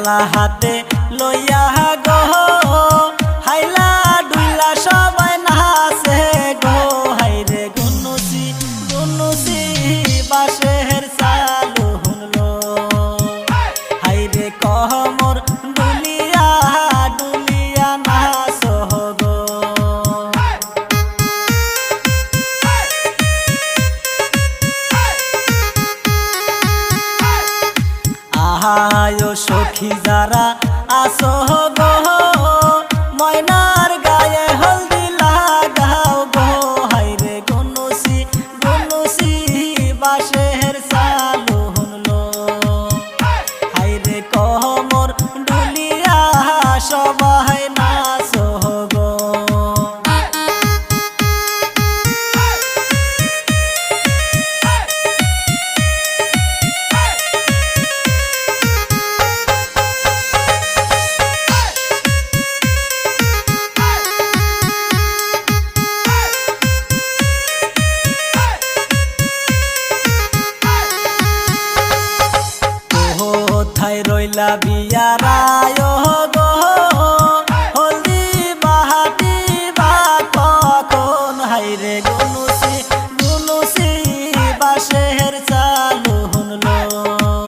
ডালা হাতে লইয়া গো হাইলা ডুইলা সবাই নাচে গো হাইরে গুনুসি গুনুসি বাঁশের চালু হুনলো হাইরে কমর ডুলিয়া ডুলিয়া নাচ গো আহায়ো সখী যারা আসো গো ময়নার গায়ে হলদি লাগাও গো হাইরে গুনুসি গুনুসি বাঁশের চালু হুনলো হাইরে কমর ডুলিয়া সবাই নাচো গো কোথায় রইলা বিয়ার